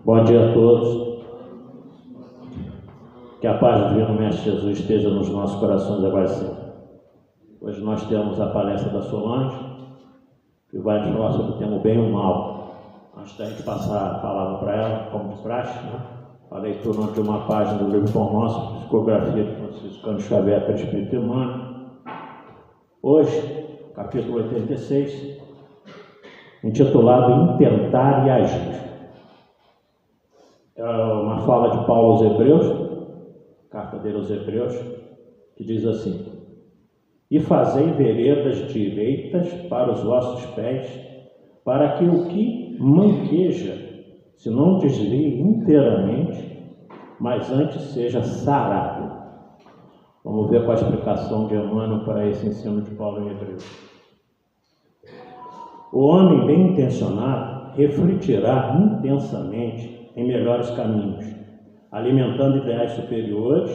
Bom dia a todos. Que a paz do Divino Mestre Jesus esteja nos nossos corações agora sempre. Hoje nós temos a palestra da Solange, que vai nos falar sobre o tema bem e o mal. Antes da gente passar a palavra para ela, como de praxe, a leitura de uma página do livro Pão Nosso, Psicografia de Francisco Cândido Xavier pelo Espírito Emmanuel. Hoje, capítulo 86, intitulado Intentar e Agir. É uma fala de Paulo aos Hebreus, carta dele aos Hebreus, que diz assim: E fazei veredas direitas para os vossos pés, para que o que manqueja se não desvie inteiramente, mas antes seja sarado. Vamos ver com a explicação de Emmanuel para esse ensino de Paulo em Hebreus. O homem bem intencionado refletirá intensamente em melhores caminhos, alimentando ideais superiores,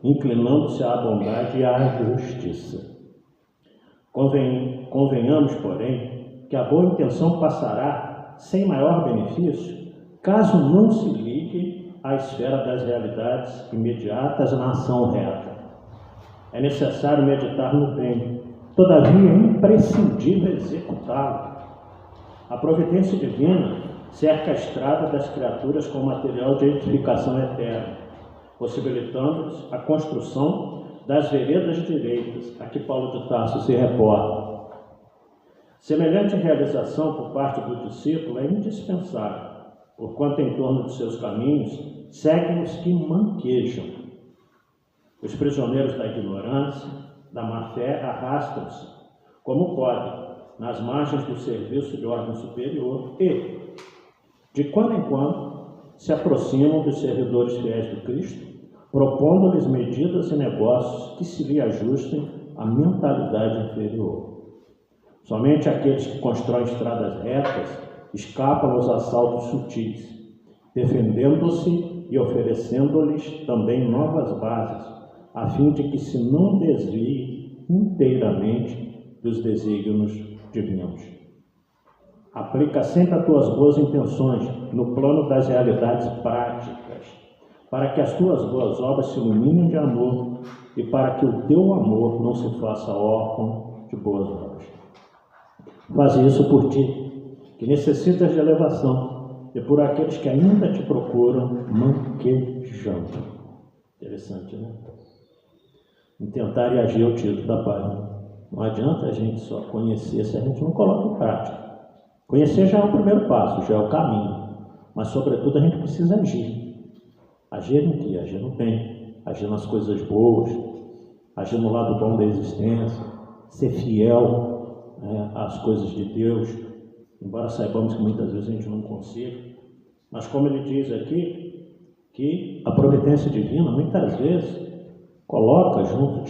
inclinando-se à bondade e à justiça. Convenhamos, porém, que a boa intenção passará sem maior benefício, caso não se ligue à esfera das realidades imediatas na ação reta. É necessário meditar no bem, todavia é imprescindível executá-lo. A providência divina cerca a estrada das criaturas com material de edificação eterna, possibilitando-lhes a construção das veredas direitas a que Paulo de Tarso se reporta. Semelhante realização por parte do discípulo é indispensável, porquanto em torno de seus caminhos seguem os que manquejam. Os prisioneiros da ignorância, da má-fé, arrastam-se, como podem, nas margens do serviço de ordem superior e, de quando em quando, se aproximam dos servidores fiéis do Cristo, propondo-lhes medidas e negócios que se lhe ajustem à mentalidade inferior. Somente aqueles que constroem estradas retas escapam aos assaltos sutis, defendendo-se e oferecendo-lhes também novas bases, a fim de que se não desvie inteiramente dos desígnios divinos. Aplica sempre as tuas boas intenções no plano das realidades práticas, para que as tuas boas obras se iluminem de amor e para que o teu amor não se faça órfão de boas obras. Faze isso por ti, que necessitas de elevação, e por aqueles que ainda te procuram manquejando. Interessante, né? Intentar e agir é o título da página. Não adianta a gente só conhecer se a gente não coloca em prática. Conhecer já é o primeiro passo, já é o caminho, mas sobretudo a gente precisa agir. Agir em quê? Agir no bem, agir nas coisas boas, agir no lado bom da existência, ser fiel às coisas de Deus, embora saibamos que muitas vezes a gente não consiga, mas como ele diz aqui, que a providência divina muitas vezes coloca junto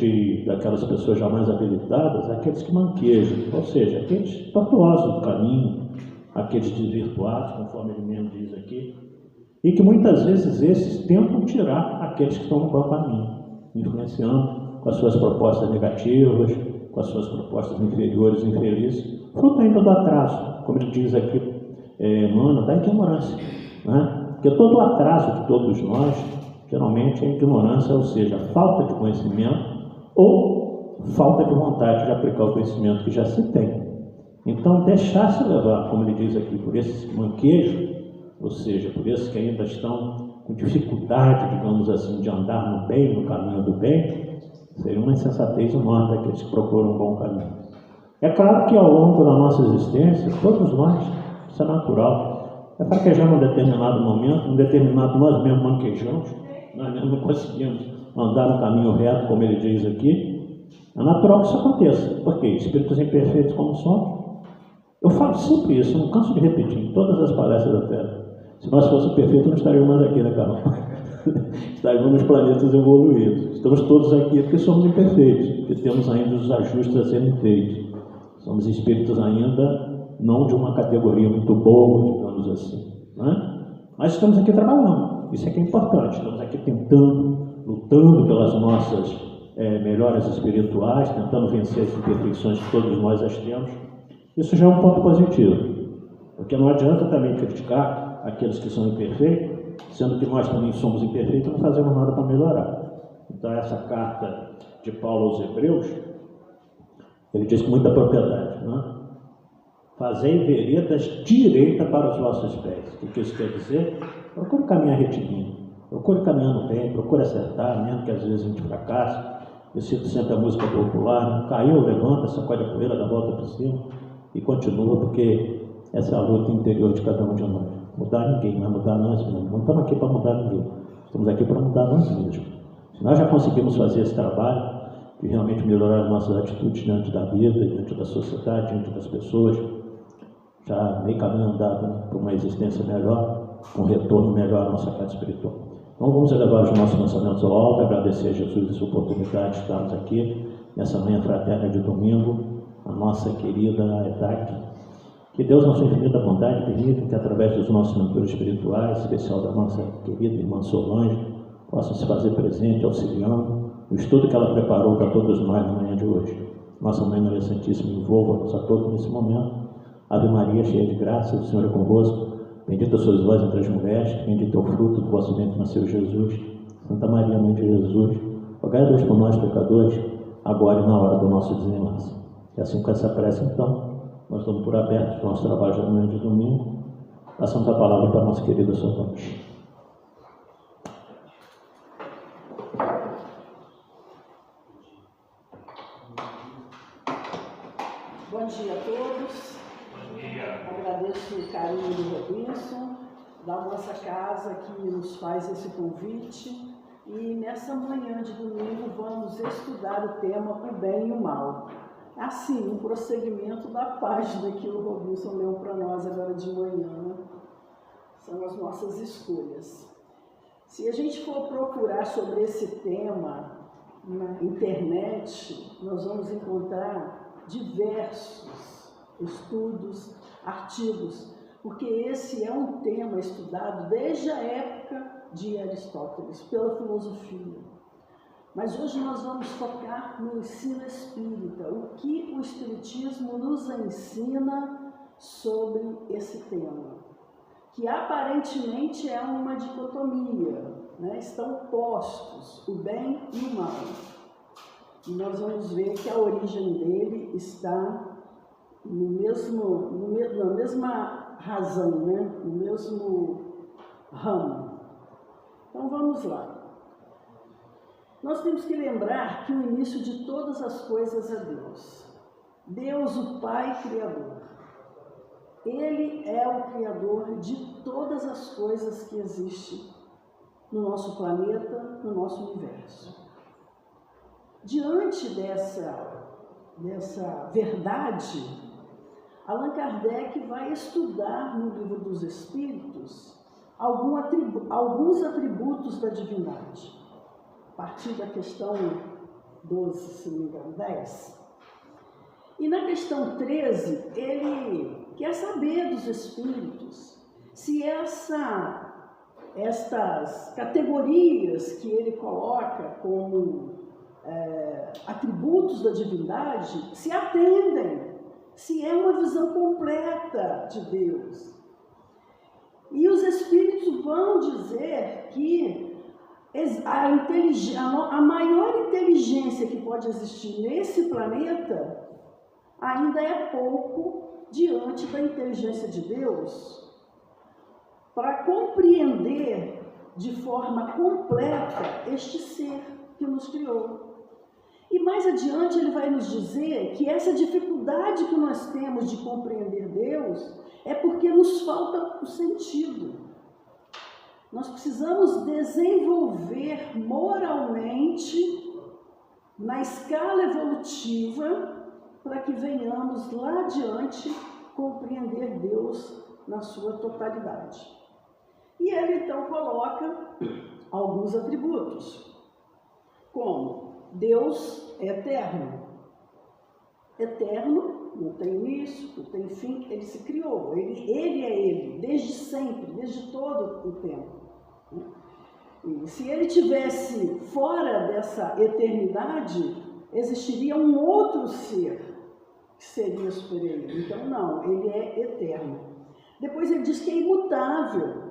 daquelas pessoas já mais habilitadas aqueles que manquejam, ou seja, aqueles tortuosos do caminho, aqueles desvirtuados, conforme ele mesmo diz aqui, e que muitas vezes esses tentam tirar aqueles que estão no bom caminho, influenciando com as suas propostas negativas, com as suas propostas inferiores e infelizes, fruto ainda do atraso, como ele diz aqui, Emmanuel, da ignorância, né? Porque todo o atraso de todos nós, geralmente é ignorância, ou seja, falta de conhecimento ou falta de vontade de aplicar o conhecimento que já se tem. Então, deixar-se levar, como ele diz aqui, por esses manquejos, ou seja, por esses que ainda estão com dificuldade, digamos assim, de andar no bem, no caminho do bem, seria uma insensatez enorme daqueles que procuram um bom caminho. É claro que ao longo da nossa existência, todos nós, isso é natural, fraquejamos em um determinado momento, nós mesmos manquejamos, nós mesmos não conseguimos andar no caminho reto, como ele diz aqui. É natural que isso aconteça, porque espíritos imperfeitos como somos. Eu falo sempre isso, não canso de repetir em todas as palestras da Terra. Se nós fôssemos perfeitos, não estaríamos mais aqui, né, Carol? Estaríamos nos planetas evoluídos. Estamos todos aqui porque somos imperfeitos, porque temos ainda os ajustes a serem feitos. Somos espíritos ainda não de uma categoria muito boa, digamos assim, né? Mas estamos aqui trabalhando, isso é que é importante. Estamos aqui tentando, lutando pelas nossas melhores espirituais, tentando vencer as imperfeições que todos nós as temos. Isso já é um ponto positivo, porque não adianta também criticar melhorar aqueles que são imperfeitos, sendo que nós também somos imperfeitos e não fazemos nada para melhorar. Então, essa carta de Paulo aos Hebreus, ele diz com muita propriedade, né? Fazei veredas direita para os vossos pés. O que isso quer dizer? Procure caminhar retilíneo, procure caminhando bem, procure acertar, mesmo que às vezes a gente fracasse. Eu cito sempre a música popular, caiu, levanta, sacode a poeira, dá a volta por cima e continua, porque essa é a luta interior de cada um de nós. Mudar ninguém, mas mudar nós mesmos. Não estamos aqui para mudar ninguém, estamos aqui para mudar nós mesmos. Se nós já conseguimos fazer esse trabalho de realmente melhorar as nossas atitudes diante da vida, diante da sociedade, diante das pessoas, já meio caminho andado, né, para uma existência melhor, com um retorno melhor à nossa casa espiritual. Então vamos elevar os nossos pensamentos ao alto, agradecer a Jesus essa oportunidade de estarmos aqui nessa manhã fraterna de domingo, a nossa querida ETAC. Que Deus, na sua infinita bondade, permita que através dos nossos mentores espirituais, em especial da nossa querida irmã Solange, possa se fazer presente, auxiliando o estudo que ela preparou para todos nós na manhã de hoje. Nossa Mãe Maria Santíssima, envolva-nos a todos nesse momento. Ave Maria, cheia de graça, o Senhor é convosco. Bendita sois vós entre as mulheres, bendito é o fruto do vosso ventre, nasceu Jesus. Santa Maria, Mãe de Jesus, rogai a Deus por nós, pecadores, agora e na hora do nosso desenlace. E assim, com essa prece, então, nós estamos por abertos para o nosso trabalho da manhã de domingo. Passamos a palavra para a nossa querida Solange. Bom dia a todos. Agradeço o carinho do Robinson, da nossa casa que nos faz esse convite. E nessa manhã de domingo vamos estudar o tema o bem e o mal. Assim, um prosseguimento da página que o Robinson leu para nós agora de manhã, né? São as nossas escolhas. Se a gente for procurar sobre esse tema na internet, nós vamos encontrar diversos estudos, artigos, porque esse é um tema estudado desde a época de Aristóteles, pela filosofia. Mas hoje nós vamos focar no ensino espírita, o que o Espiritismo nos ensina sobre esse tema, que aparentemente é uma dicotomia, né? Estão postos o bem e o mal. E nós vamos ver que a origem dele está na mesma razão, né? No mesmo ramo. Então vamos lá. Nós temos que lembrar que o início de todas as coisas é Deus. Deus, o Pai Criador. Ele é o Criador de todas as coisas que existem no nosso planeta, no nosso universo. Diante dessa verdade, Allan Kardec vai estudar no Livro dos Espíritos alguns atributos da divindade. A partir da questão 12, se não me engano, 10. E na questão 13, ele quer saber dos espíritos se estas categorias que ele coloca como atributos da divindade se atendem, se é uma visão completa de Deus. E os espíritos vão dizer que a maior inteligência que pode existir nesse planeta ainda é pouco diante da inteligência de Deus para compreender de forma completa este ser que nos criou. E mais adiante ele vai nos dizer que essa dificuldade que nós temos de compreender Deus é porque nos falta o sentido. Nós precisamos desenvolver moralmente, na escala evolutiva, para que venhamos lá adiante compreender Deus na sua totalidade. E ele então coloca alguns atributos, como Deus é eterno. Eterno, não tem início, não tem fim, ele se criou, ele é ele, desde sempre, desde todo o tempo. E se ele tivesse fora dessa eternidade, existiria um outro ser que seria superior a ele. Então não, ele é eterno. Depois ele diz que é imutável.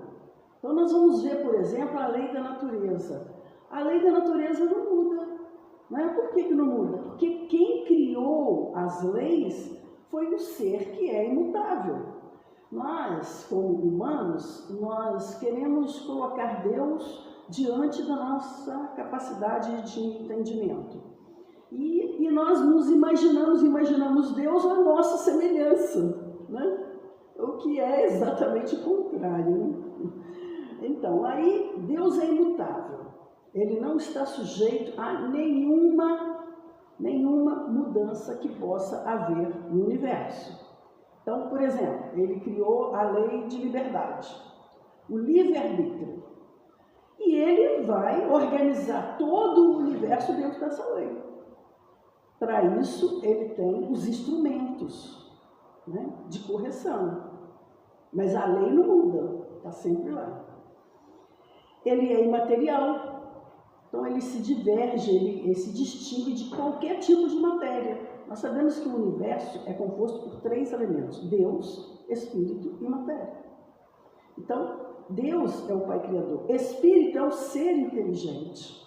Então nós vamos ver, por exemplo, a lei da natureza. A lei da natureza não muda. Não é? Por que não muda? Porque quem criou as leis foi o ser que é imutável. Nós, como humanos, nós queremos colocar Deus diante da nossa capacidade de entendimento. E nós nos imaginamos Deus à nossa semelhança, né? O que é exatamente o contrário, né? Então, aí Deus é imutável. Ele não está sujeito a nenhuma mudança que possa haver no universo. Então, por exemplo, ele criou a lei de liberdade, o livre-arbítrio. E ele vai organizar todo o universo dentro dessa lei. Para isso, ele tem os instrumentos, né, de correção. Mas a lei não muda, está sempre lá. Ele é imaterial. Então, ele se diverge, ele se distingue de qualquer tipo de matéria. Nós sabemos que o universo é composto por 3 elementos: Deus, Espírito e matéria. Então, Deus é o Pai Criador, Espírito é o ser inteligente.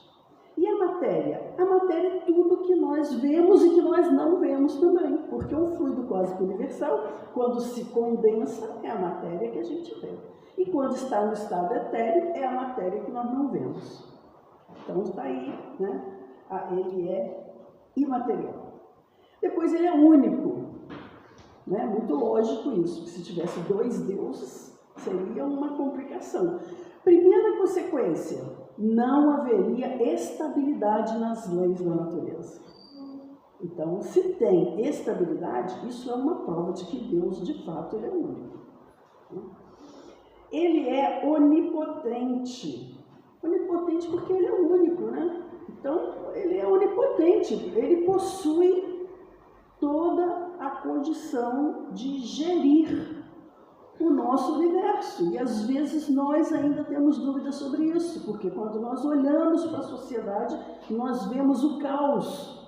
E a matéria? A matéria é tudo que nós vemos e que nós não vemos também, porque o fluido cósmico universal, quando se condensa, é a matéria que a gente vê. E quando está no estado etéreo, é a matéria que nós não vemos. Então está aí, né? Ele é imaterial. Depois ele é único, né? Muito lógico isso, que se tivesse 2 deuses, seria uma complicação. Primeira consequência, não haveria estabilidade nas leis da natureza. Então, se tem estabilidade, isso é uma prova de que Deus, de fato, ele é único. Ele é onipotente. Onipotente porque ele é único, né? Então, ele é onipotente, ele possui toda a condição de gerir o nosso universo. E às vezes nós ainda temos dúvidas sobre isso, porque quando nós olhamos para a sociedade, nós vemos o caos.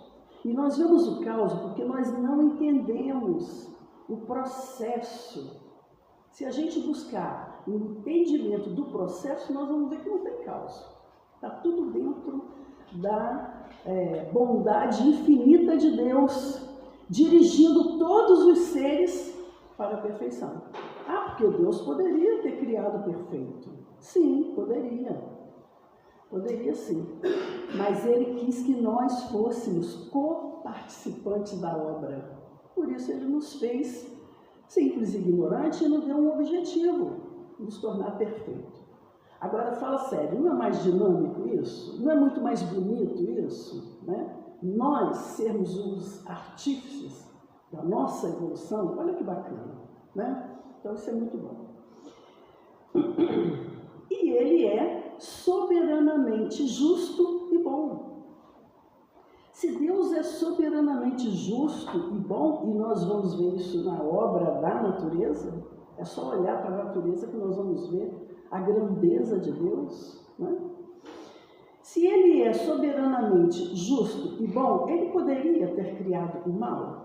E nós vemos o caos porque nós não entendemos o processo. Se a gente buscar o entendimento do processo, nós vamos ver que não tem caos. Está tudo dentro da bondade infinita de Deus, dirigindo todos os seres para a perfeição. Porque Deus poderia ter criado o perfeito. Sim, poderia. Poderia sim. Mas Ele quis que nós fôssemos co-participantes da obra. Por isso Ele nos fez simples e ignorantes e nos deu um objetivo: nos tornar perfeito. Agora, fala sério, não é mais dinâmico isso? Não é muito mais bonito isso? Né? Nós sermos os artífices da nossa evolução, olha que bacana, né? Então, isso é muito bom. E ele é soberanamente justo e bom. Se Deus é soberanamente justo e bom, e nós vamos ver isso na obra da natureza, é só olhar para a natureza que nós vamos ver a grandeza de Deus, né? Se ele é soberanamente justo e bom, ele poderia ter criado o mal?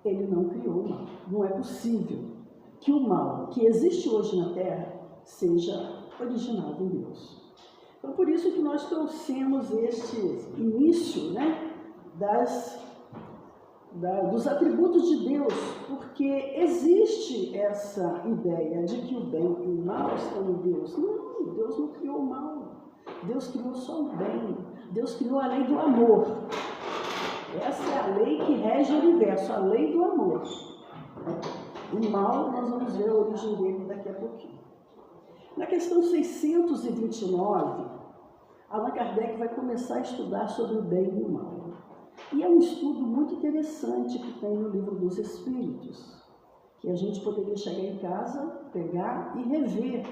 Ele não criou o mal. Não é possível que o mal que existe hoje na Terra seja originado em Deus. Então, por isso que nós trouxemos este início, né, dos atributos de Deus, porque existe essa ideia de que o bem e o mal estão em Deus. Não, Deus não criou o mal. Deus criou só o bem. Deus criou a lei do amor. Essa é a lei que rege o universo, a lei do amor. O mal, nós vamos ver a origem dele daqui a pouquinho. Na questão 629, Allan Kardec vai começar a estudar sobre o bem e o mal. E é um estudo muito interessante que tem no Livro dos Espíritos, que a gente poderia chegar em casa, pegar e rever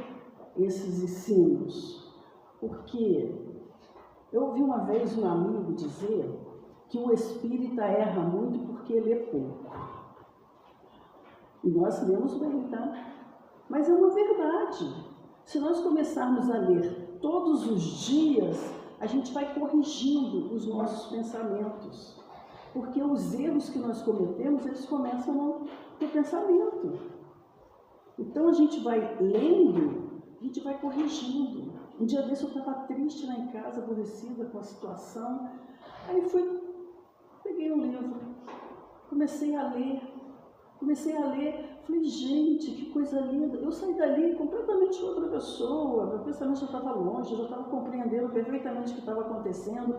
esses ensinos. Porque eu ouvi uma vez um amigo dizer que o espírita erra muito porque lê pouco. E nós lemos bem, tá? Mas é uma verdade. Se nós começarmos a ler todos os dias, a gente vai corrigindo os nossos pensamentos. Porque os erros que nós cometemos, eles começam no pensamento. Então a gente vai lendo, a gente vai corrigindo. Um dia desse eu estava triste lá em casa, aborrecida com a situação. Aí peguei um livro, comecei a ler, falei, gente, que coisa linda. Eu saí dali completamente outra pessoa, meu pensamento já estava longe, eu já estava compreendendo perfeitamente o que estava acontecendo.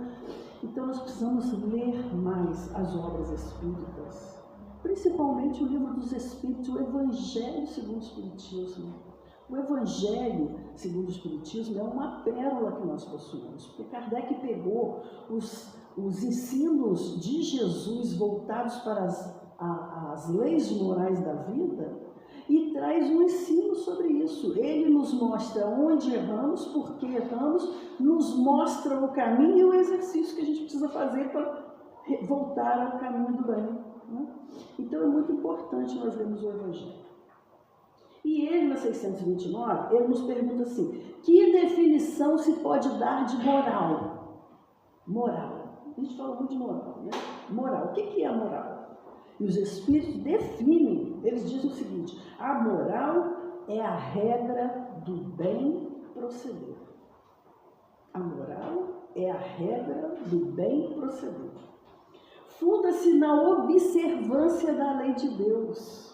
Então nós precisamos ler mais as obras espíritas, principalmente o Livro dos Espíritos, o Evangelho segundo o Espiritismo. O Evangelho segundo o Espiritismo é uma pérola que nós possuímos, porque Kardec pegou os ensinos de Jesus voltados para as leis morais da vida e traz um ensino sobre isso. Ele nos mostra onde erramos, por que erramos, nos mostra o caminho e o exercício que a gente precisa fazer para voltar ao caminho do bem, né? Então é muito importante nós lermos o Evangelho. E ele, na 629, ele nos pergunta assim, que definição se pode dar de moral? Moral. A gente fala muito de moral, né? Moral. O que é a moral? E os Espíritos definem, eles dizem o seguinte, a moral é a regra do bem proceder. A moral é a regra do bem proceder. Funda-se na observância da lei de Deus.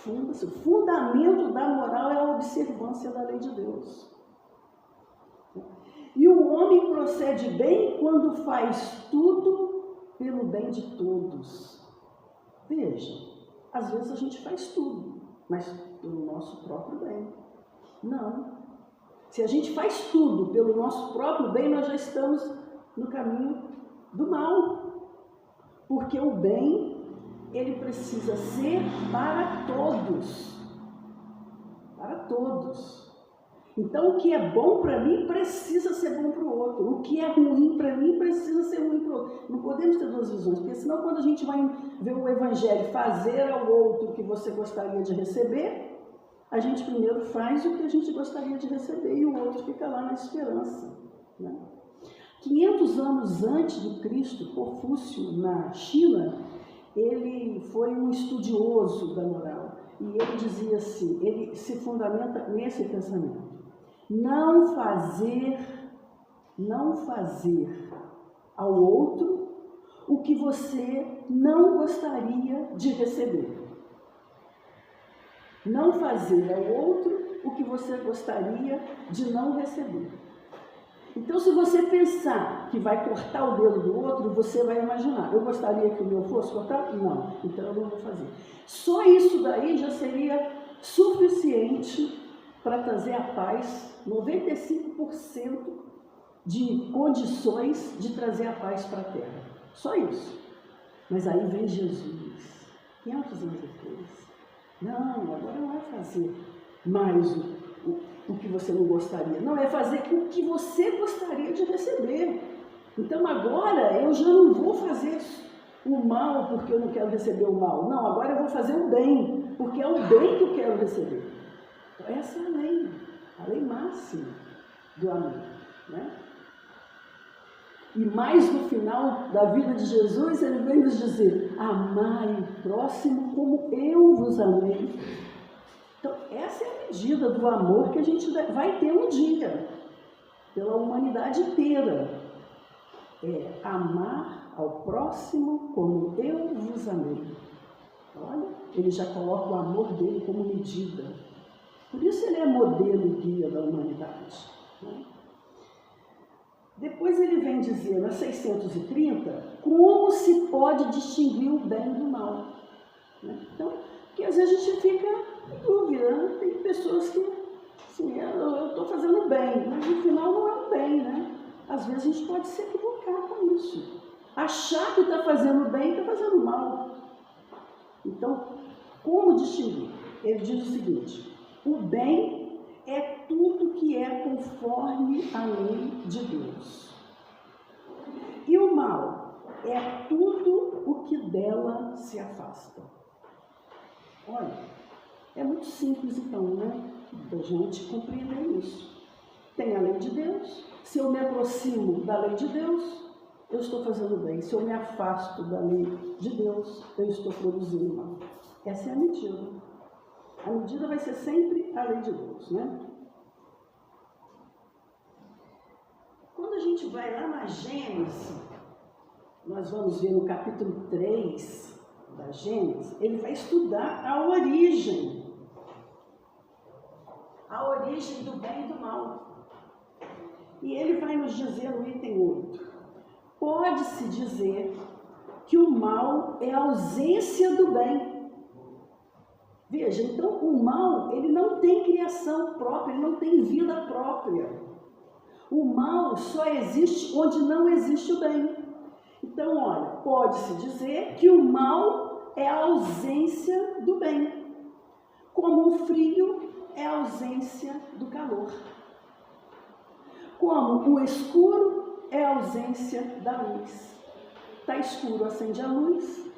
O fundamento da moral é a observância da lei de Deus. E o homem procede bem quando faz tudo pelo bem de todos. Veja, às vezes a gente faz tudo, mas pelo nosso próprio bem. Não. Se a gente faz tudo pelo nosso próprio bem, nós já estamos no caminho do mal. Porque o bem, ele precisa ser para todos. Para todos. Então, o que é bom para mim precisa ser bom para o outro. O que é ruim para mim precisa ser ruim para o outro. Não podemos ter duas visões, porque senão quando a gente vai ver o Evangelho fazer ao outro o que você gostaria de receber, a gente primeiro faz o que a gente gostaria de receber e o outro fica lá na esperança, né? 500 anos antes do Cristo, Confúcio, na China, ele foi um estudioso da moral. E ele dizia assim, ele se fundamenta nesse pensamento. Não fazer ao outro o que você não gostaria de receber. Não fazer ao outro o que você gostaria de não receber. Então, se você pensar que vai cortar o dedo do outro, você vai imaginar, eu gostaria que o meu fosse cortado? Não, então eu não vou fazer. Só isso daí já seria suficiente para trazer a paz, 95% de condições de trazer a paz para a Terra. Só isso. Mas aí vem Jesus, 500 anos depois. Não, agora não é fazer mais o que você não gostaria. Não, é fazer o que você gostaria de receber. Então agora eu já não vou fazer o mal porque eu não quero receber o mal. Não, agora eu vou fazer o bem, porque é o bem que eu quero receber. Então, essa é a lei máxima do amor, né? E mais no final da vida de Jesus, ele vem nos dizer, amai o próximo como eu vos amei. Então, essa é a medida do amor que a gente vai ter um dia, pela humanidade inteira. É amar ao próximo como eu vos amei. Olha, ele já coloca o amor dele como medida. Por isso ele é modelo e guia da humanidade, né? Depois ele vem dizer, na 630, como se pode distinguir o bem do mal, né? Então, porque às vezes a gente fica em dúvida, né? Tem pessoas que, assim, eu estou fazendo bem, mas no final não é o bem, né? Às vezes a gente pode se equivocar com isso. Achar que está fazendo bem e está fazendo mal. Então, como distinguir? Ele diz o seguinte, o bem é tudo que é conforme a lei de Deus. E o mal é tudo o que dela se afasta. Olha, é muito simples então, né? Da gente compreender isso. Tem a lei de Deus. Se eu me aproximo da lei de Deus, eu estou fazendo bem. Se eu me afasto da lei de Deus, eu estou produzindo mal. Essa é a medida. A medida vai ser sempre a lei de Deus, né? Quando a gente vai lá na Gênesis, nós vamos ver no capítulo 3 da Gênesis, ele vai estudar a origem do bem e do mal. E ele vai nos dizer no item 8, pode-se dizer que o mal é a ausência do bem. Veja, então o mal, ele não tem criação própria, ele não tem vida própria. O mal só existe onde não existe o bem. Então, olha, pode-se dizer que o mal é a ausência do bem, como o frio é a ausência do calor, como o escuro é a ausência da luz. Está escuro, acende a luz.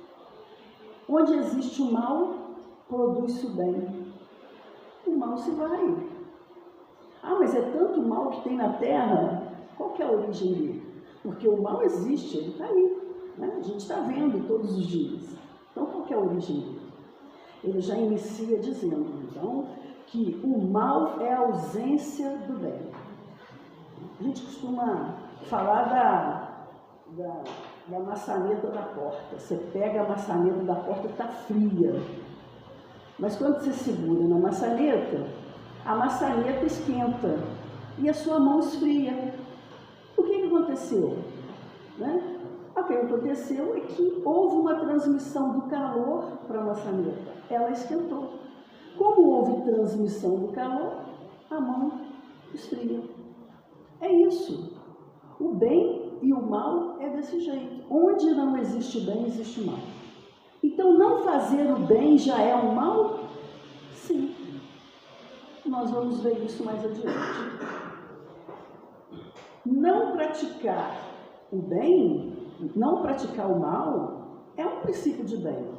Onde existe o mal, produz-se o bem. O mal se vai. Ah, mas é tanto mal que tem na Terra. Qual que é a origem dele? Porque o mal existe, ele está aí, né? A gente está vendo todos os dias. Então, qual que é a origem dele? Ele já inicia dizendo, então, que o mal é a ausência do bem. A gente costuma falar da maçaneta da porta. Você pega a maçaneta da porta, está fria. Mas quando você segura na maçaneta, a maçaneta esquenta e a sua mão esfria. O que aconteceu? Né? O que aconteceu é que houve uma transmissão do calor para a maçaneta. Ela esquentou. Como houve transmissão do calor, a mão esfria. É isso. O bem e o mal é desse jeito. Onde não existe bem, existe mal. Então, não fazer o bem já é um mal? Sim. Nós vamos ver isso mais adiante. Não praticar o bem, não praticar o mal, é um princípio de bem.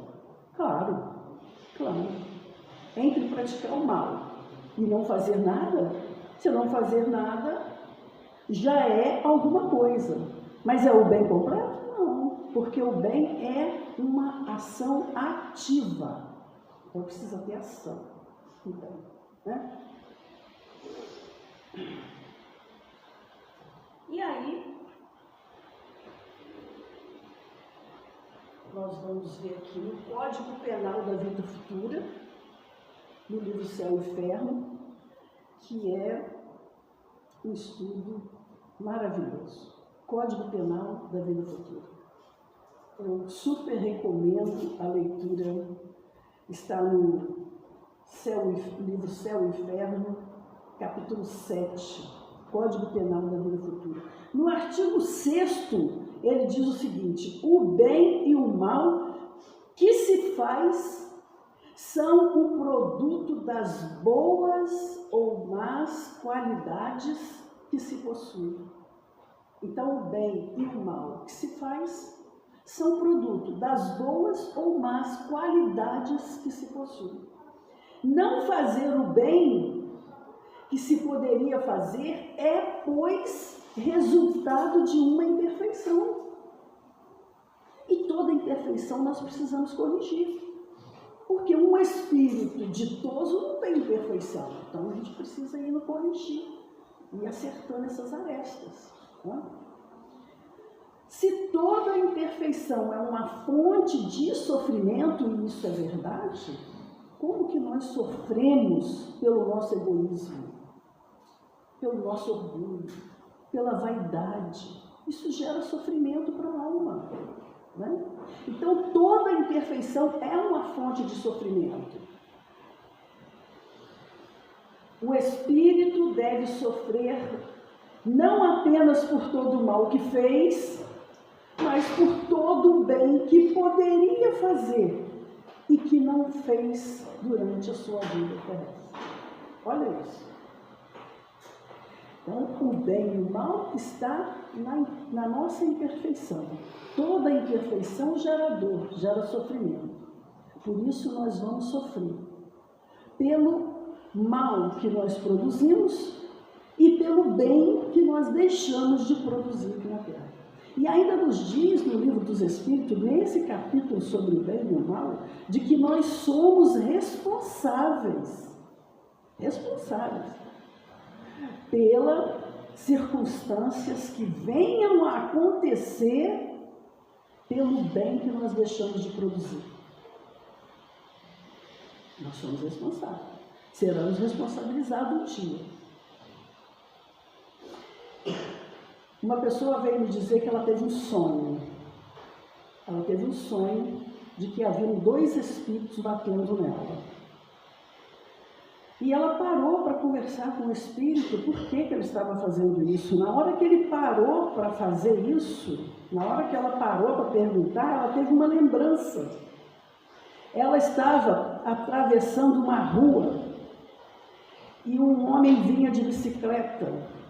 Claro. Entre praticar o mal e não fazer nada, se não fazer nada, já é alguma coisa. Mas é o bem completo? Não, porque o bem é uma ação ativa. Então precisa ter ação. Então, né? E aí, nós vamos ver aqui no Código Penal da Vida Futura, no livro Céu e Inferno, que é um estudo maravilhoso. Código Penal da Vida Futura. Eu super recomendo a leitura. Está no livro Céu e Inferno, capítulo 7, Código Penal da Vida Futura. No artigo 6º, ele diz o seguinte: o bem e o mal que se faz são o produto das boas ou más qualidades que se possuem. Então, o bem e o mal que se faz são produto das boas ou más qualidades que se possuem. Não fazer o bem que se poderia fazer é, pois, resultado de uma imperfeição. E toda imperfeição nós precisamos corrigir. Porque um espírito ditoso não tem imperfeição. Então a gente precisa ir no corrigir e acertando essas arestas. Né? Se toda imperfeição é uma fonte de sofrimento, e isso é verdade, como que nós sofremos pelo nosso egoísmo, pelo nosso orgulho, pela vaidade? Isso gera sofrimento para a alma. Né? Então, toda imperfeição é uma fonte de sofrimento. O espírito deve sofrer não apenas por todo o mal que fez, mas por todo o bem que poderia fazer e que não fez durante a sua vida terrestre. Olha isso. Então, o bem e o mal está na nossa imperfeição. Toda imperfeição gera dor, gera sofrimento. Por isso nós vamos sofrer. Pelo mal que nós produzimos e pelo bem que nós deixamos de produzir aqui na Terra. E ainda nos diz no livro dos Espíritos, nesse capítulo sobre o bem e o mal, de que nós somos responsáveis pelas circunstâncias que venham a acontecer pelo bem que nós deixamos de produzir. Nós somos responsáveis. Seremos responsabilizados um dia. Uma pessoa veio me dizer que ela teve um sonho. Ela teve um sonho de que haviam 2 espíritos batendo nela. E ela parou para conversar com o espírito por que ele estava fazendo isso. Na hora que ele parou para fazer isso, na hora que ela parou para perguntar, ela teve uma lembrança. Ela estava atravessando uma rua e um homem vinha de bicicleta.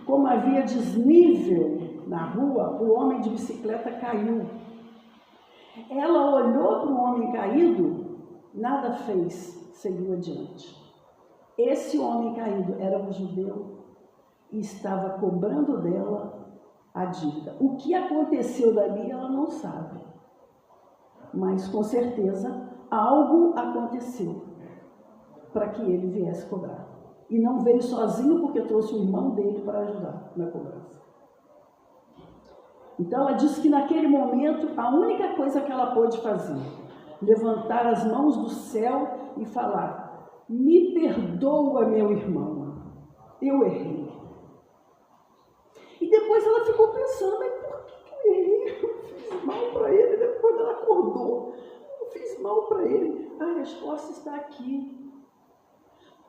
Como havia desnível na rua, o homem de bicicleta caiu. Ela olhou para o homem caído, nada fez, seguiu adiante. Esse homem caído era um judeu e estava cobrando dela a dívida. O que aconteceu dali ela não sabe, mas com certeza algo aconteceu para que ele viesse cobrar. E não veio sozinho porque trouxe o irmão dele para ajudar na cobrança. Então ela disse que naquele momento a única coisa que ela pôde fazer, levantar as mãos do céu e falar: me perdoa, meu irmão, eu errei. E depois ela ficou pensando: mas por que eu errei? Eu fiz mal para ele. Depois ela acordou: eu fiz mal para ele. A resposta está aqui.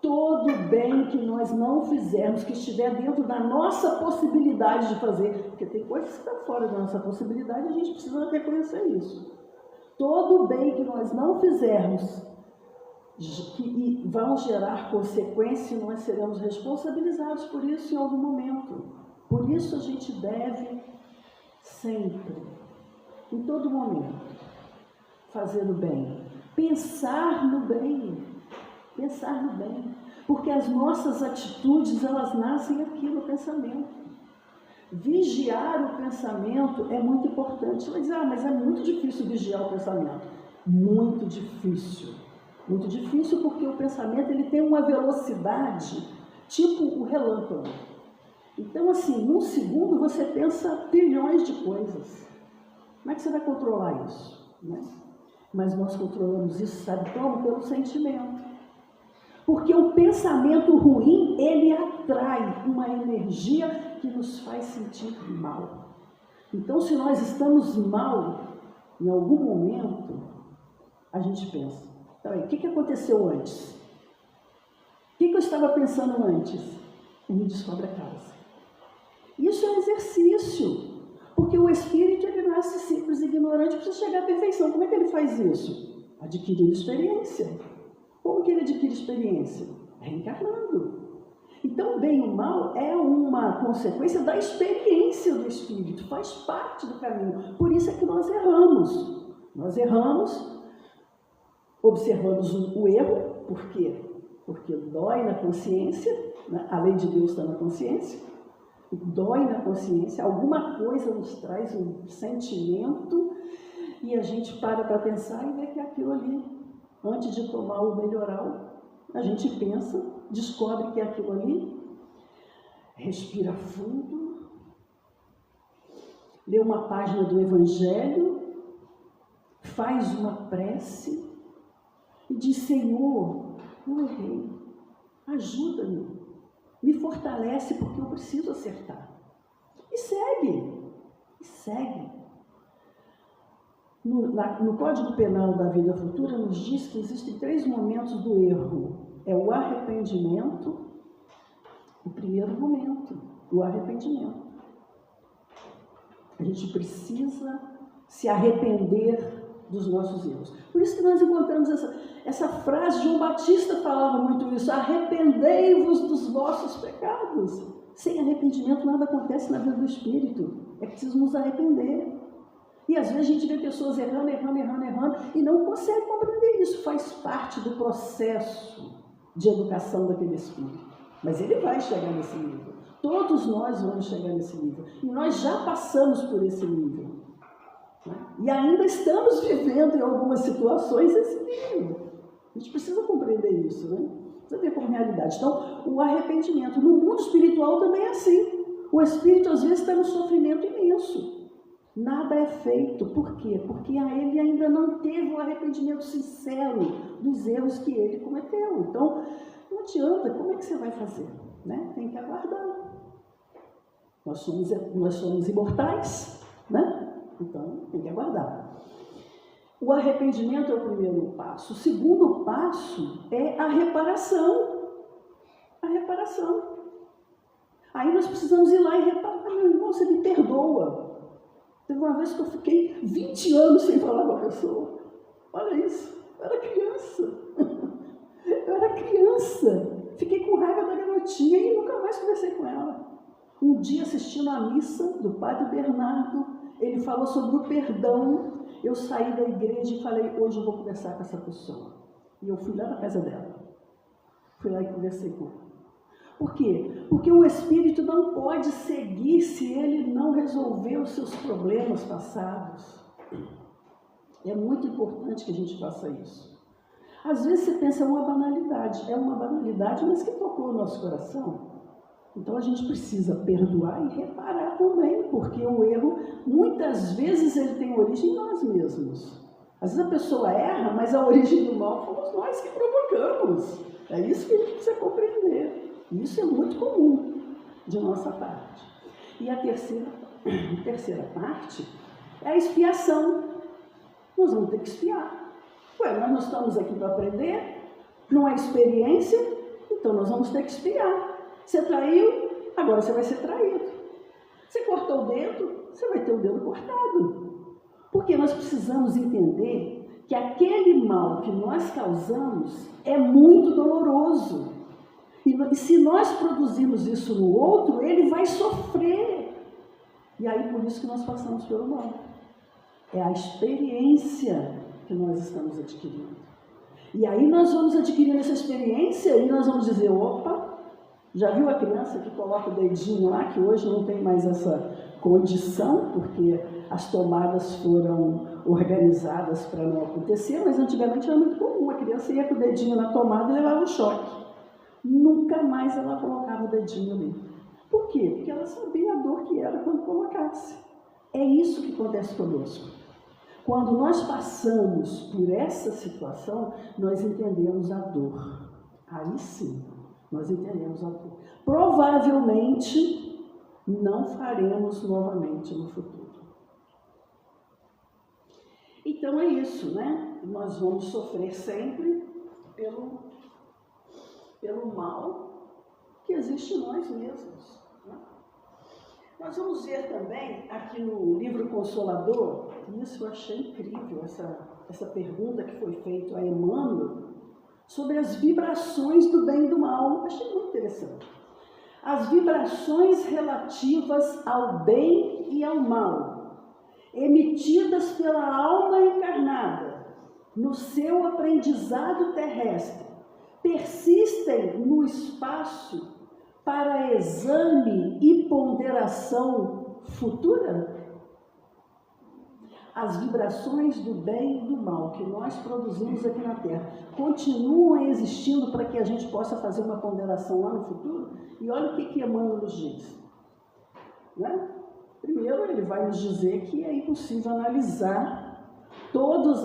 Todo bem que nós não fizermos, que estiver dentro da nossa possibilidade de fazer, porque tem coisas que estão fora da nossa possibilidade, a gente precisa reconhecer isso. Todo bem que nós não fizermos, que vão gerar consequência, nós seremos responsabilizados por isso em algum momento. Por isso a gente deve sempre, em todo momento, fazer o bem, pensar no bem. Pensar no bem, porque as nossas atitudes, elas nascem aqui no pensamento. Vigiar o pensamento é muito importante. Mas, mas é muito difícil vigiar o pensamento. Muito difícil. Muito difícil porque o pensamento ele tem uma velocidade tipo o relâmpago. Então, assim, num segundo você pensa trilhões de coisas. Como é que você vai controlar isso? Né? Mas nós controlamos isso, sabe como? Pelo sentimento. Porque o pensamento ruim, ele atrai uma energia que nos faz sentir mal. Então, se nós estamos mal, em algum momento, a gente pensa: então, o que aconteceu antes? O que eu estava pensando antes? E me descobre a causa. Isso é um exercício, porque o espírito ele nasce simples e ignorante para chegar à perfeição. Como é que ele faz isso? Adquirindo experiência. Como que ele adquire experiência? Reencarnando. Então, o bem e o mal é uma consequência da experiência do espírito, faz parte do caminho. Por isso é que nós erramos. Nós erramos, observamos o erro, por quê? Porque dói na consciência, né? A lei de Deus está na consciência, dói na consciência, alguma coisa nos traz um sentimento e a gente para pensar e vê que é aquilo ali. Antes de tomar o melhoral, a gente pensa, descobre que é aquilo ali, respira fundo, lê uma página do Evangelho, faz uma prece e diz: Senhor, eu errei, ajuda-me, me fortalece porque eu preciso acertar. E segue. No Código Penal da Vida Futura nos diz que existem 3 momentos do erro. É o arrependimento, o primeiro momento, o arrependimento. A gente precisa se arrepender dos nossos erros. Por isso que nós encontramos essa frase, João Batista falava muito isso: arrependei-vos dos vossos pecados. Sem arrependimento nada acontece na vida do Espírito. É preciso nos arrepender. E às vezes a gente vê pessoas errando e não consegue compreender isso. Faz parte do processo de educação daquele espírito. Mas ele vai chegar nesse nível. Todos nós vamos chegar nesse nível. E nós já passamos por esse nível. Né? E ainda estamos vivendo em algumas situações esse nível. A gente precisa compreender isso, né? Precisa ver como realidade. Então, o arrependimento. No mundo espiritual também é assim. O espírito, às vezes, está no sofrimento imenso. Nada é feito. Por quê? Porque ele ainda não teve o arrependimento sincero dos erros que ele cometeu. Então, não adianta. Como é que você vai fazer? Né? Tem que aguardar. Nós somos imortais, né? Então, tem que aguardar. O arrependimento é o primeiro passo. O segundo passo é a reparação. A reparação. Aí nós precisamos ir lá e reparar. Meu irmão, você me perdoa. Teve uma vez que eu fiquei 20 anos sem falar com a pessoa. Olha isso. Eu era criança. Fiquei com raiva da garotinha e nunca mais conversei com ela. Um dia, assistindo a missa do Padre Bernardo, ele falou sobre o perdão. Eu saí da igreja e falei, hoje eu vou conversar com essa pessoa. E eu fui lá na casa dela. Fui lá e conversei com ela. Por quê? Porque o espírito não pode seguir se ele não resolver os seus problemas passados. É muito importante que a gente faça isso. Às vezes você pensa, é uma banalidade, mas que tocou o nosso coração. Então a gente precisa perdoar e reparar também, porque o erro, muitas vezes, ele tem origem em nós mesmos. Às vezes a pessoa erra, mas a origem do mal fomos nós que provocamos. É isso que a gente precisa compreender. E isso é muito comum de nossa parte. E a terceira parte é a expiação. Nós vamos ter que expiar. Nós não estamos aqui para aprender, não é experiência, então nós vamos ter que expiar. Você traiu, agora você vai ser traído. Você cortou o dedo, você vai ter o dedo cortado. Porque nós precisamos entender que aquele mal que nós causamos é muito doloroso. E se nós produzirmos isso no outro, ele vai sofrer. E aí, por isso que nós passamos pelo mal. É a experiência que nós estamos adquirindo. E aí nós vamos adquirindo essa experiência e nós vamos dizer, opa, já viu a criança que coloca o dedinho lá, que hoje não tem mais essa condição, porque as tomadas foram organizadas para não acontecer, mas antigamente era muito comum, a criança ia com o dedinho na tomada e levava um choque. Nunca mais ela colocava o dedinho ali. Por quê? Porque ela sabia a dor que era quando colocasse. É isso que acontece conosco. Quando nós passamos por essa situação, nós entendemos a dor. Aí sim, nós entendemos a dor. Provavelmente, não faremos novamente no futuro. Então é isso, né? Nós vamos sofrer sempre pelo mal que existe em nós mesmos. Né? Nós vamos ver também, aqui no livro Consolador, isso eu achei incrível, essa pergunta que foi feita a Emmanuel, sobre as vibrações do bem e do mal. Achei muito interessante. As vibrações relativas ao bem e ao mal, emitidas pela alma encarnada no seu aprendizado terrestre, persistem no espaço para exame e ponderação futura? As vibrações do bem e do mal que nós produzimos aqui na Terra continuam existindo para que a gente possa fazer uma ponderação lá no futuro? E olha o que Emmanuel nos diz. Né? Primeiro, ele vai nos dizer que é impossível analisar todas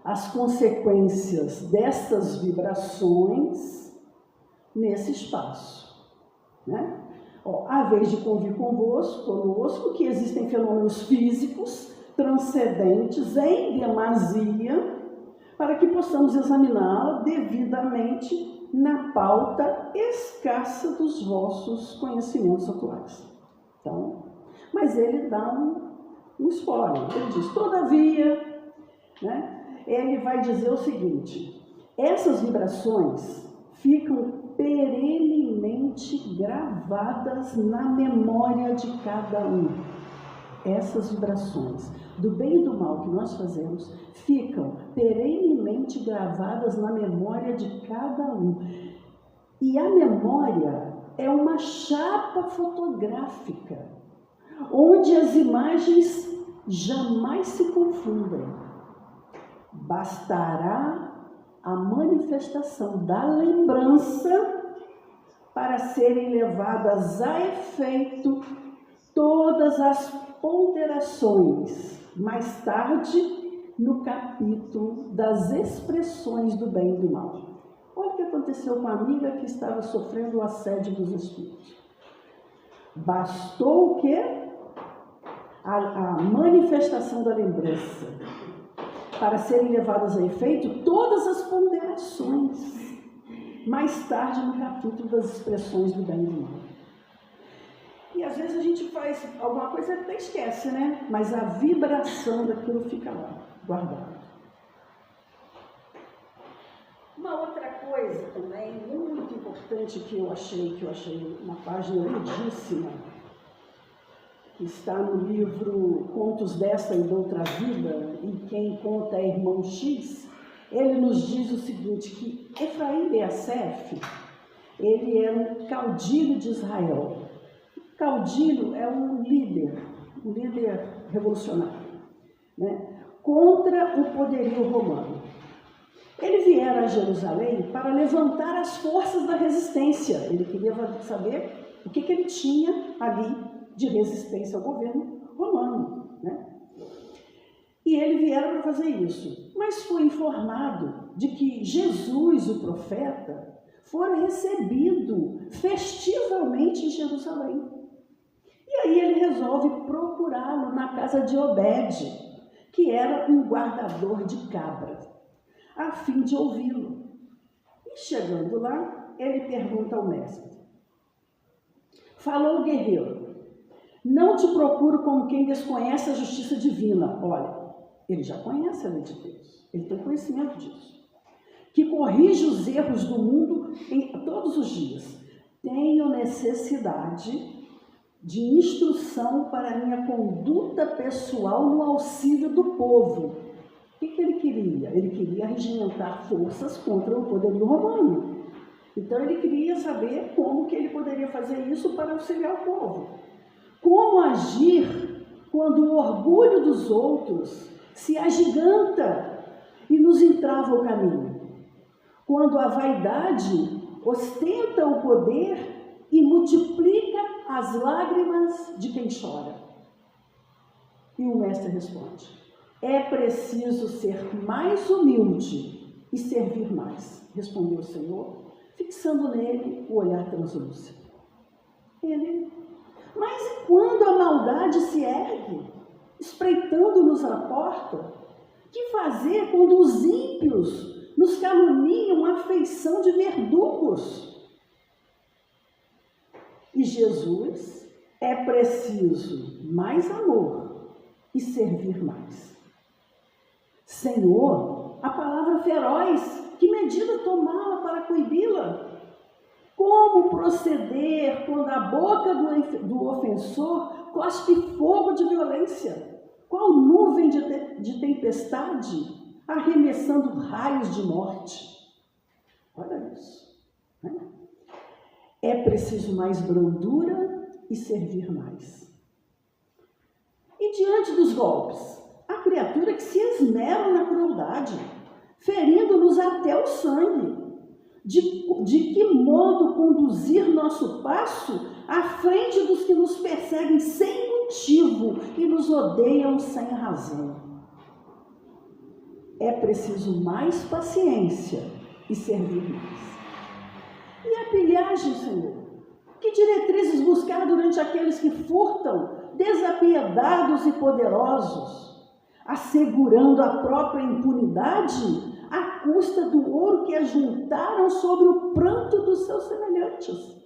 as consequências dessas vibrações nesse espaço. Né? Há vez de convir conosco que existem fenômenos físicos transcendentes em demasia para que possamos examiná-la devidamente na pauta escassa dos vossos conhecimentos atuais. Então, mas ele dá um spoiler, ele diz, todavia, né, ele vai dizer o seguinte, essas vibrações ficam perenemente gravadas na memória de cada um. Essas vibrações do bem e do mal que nós fazemos ficam perenemente gravadas na memória de cada um. E a memória é uma chapa fotográfica, onde as imagens jamais se confundem. Bastará a manifestação da lembrança para serem levadas a efeito todas as ponderações, mais tarde, no capítulo das expressões do bem e do mal. Olha o que aconteceu com a amiga que estava sofrendo o assédio dos espíritos. Bastou o quê? A manifestação da lembrança para serem levadas a efeito todas as ponderações, mais tarde no capítulo das expressões do bem e do mal. E às vezes a gente faz alguma coisa e até esquece, né? Mas a vibração daquilo fica lá, guardada. Uma outra coisa também muito importante que eu achei uma página lindíssima, que está no livro Contos desta e de Outra Vida, e quem conta é Irmão X. Ele nos diz o seguinte, que Efraim ben Assef, ele era um caudilho de Israel. Caudilho é um líder revolucionário, né? Contra o poderio romano. Ele viera a Jerusalém para levantar as forças da resistência. Ele queria saber o que ele tinha ali de resistência ao governo romano, né? E ele viera para fazer isso. Mas foi informado de que Jesus, o profeta, fora recebido festivamente em Jerusalém. E aí ele resolve procurá-lo na casa de Obed, que era um guardador de cabras, a fim de ouvi-lo. E chegando lá, ele pergunta ao mestre: falou o guerreiro, não te procuro como quem desconhece a justiça divina. Olha, ele já conhece a lei de Deus, ele tem conhecimento disso, que corrige os erros do mundo todos os dias. Tenho necessidade de instrução para a minha conduta pessoal no auxílio do povo. O que ele queria? Ele queria regimentar forças contra o poderio romano. Então ele queria saber como que ele poderia fazer isso para auxiliar o povo. Como agir quando o orgulho dos outros se agiganta e nos entrava o caminho. Quando a vaidade ostenta o poder e multiplica as lágrimas de quem chora. E o mestre responde: é preciso ser mais humilde e servir mais. Respondeu o Senhor, fixando nele o olhar translúcido. Mas e quando a maldade se ergue, espreitando-nos a porta? Que fazer quando os ímpios nos caluniam a feição de verdugos? E Jesus: é preciso mais amor e servir mais. Senhor, a palavra feroz, que medida tomá-la para coibi-la? Como proceder quando a boca do ofensor cospe fogo de violência? Qual nuvem de tempestade arremessando raios de morte? Olha isso, né? É preciso mais brandura e servir mais. E diante dos golpes, a criatura que se esmera na crueldade, ferindo-nos até o sangue. De que modo conduzir nosso passo à frente dos que nos perseguem sem motivo e nos odeiam sem razão? É preciso mais paciência e servir mais. E a pilhagem, Senhor? Que diretrizes buscar durante aqueles que furtam, desapiedados e poderosos, assegurando a própria impunidade à custa do ouro que ajuntaram sobre o pranto dos seus semelhantes?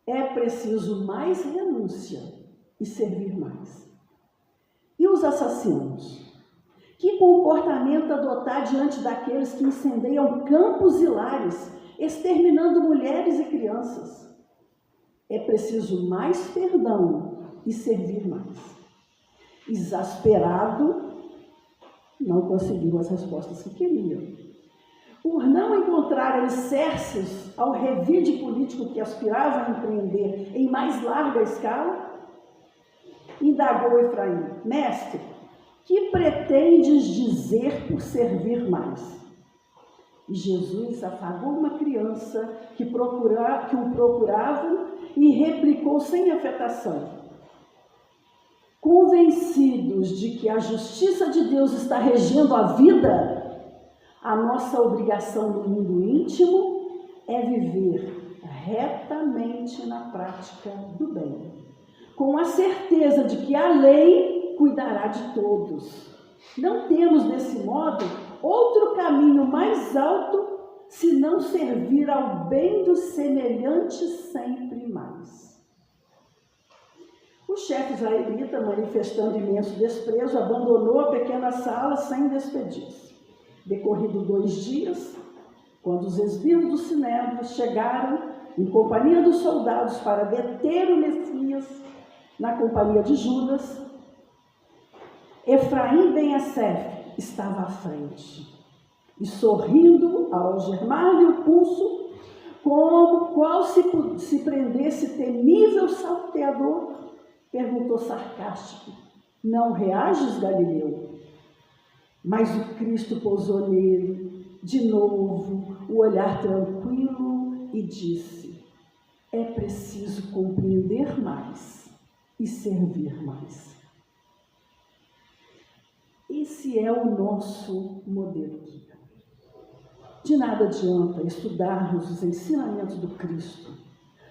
É preciso mais renúncia e servir mais. E os assassinos? Que comportamento adotar diante daqueles que incendeiam campos e lares, exterminando mulheres e crianças? É preciso mais perdão e servir mais. Exasperado, não conseguiu as respostas que queria. por não encontrar alicerces ao revide político que aspirava a empreender em mais larga escala, indagou Efraim: mestre, que pretendes dizer por servir mais? E Jesus afagou uma criança que o procurava e replicou sem afetação: convencidos de que a justiça de Deus está regendo a vida, a nossa obrigação no mundo íntimo é viver retamente na prática do bem, com a certeza de que a lei cuidará de todos. Não temos, desse modo, outro caminho mais alto senão servir ao bem dos semelhantes sempre mais. O chefe israelita, manifestando imenso desprezo, abandonou a pequena sala sem despedir-se. Decorrido 2 dias, quando os esbiros do Sinédrio chegaram em companhia dos soldados para deter o Messias na companhia de Judas, Efraim ben Assef estava à frente e, sorrindo ao algemar-lhe o pulso, como qual se prendesse temível salteador, perguntou sarcástico: não reages, Galileu? Mas o Cristo pousou nele, de novo, o olhar tranquilo e disse: é preciso compreender mais e servir mais. Esse é o nosso modelo guia. De nada adianta estudarmos os ensinamentos do Cristo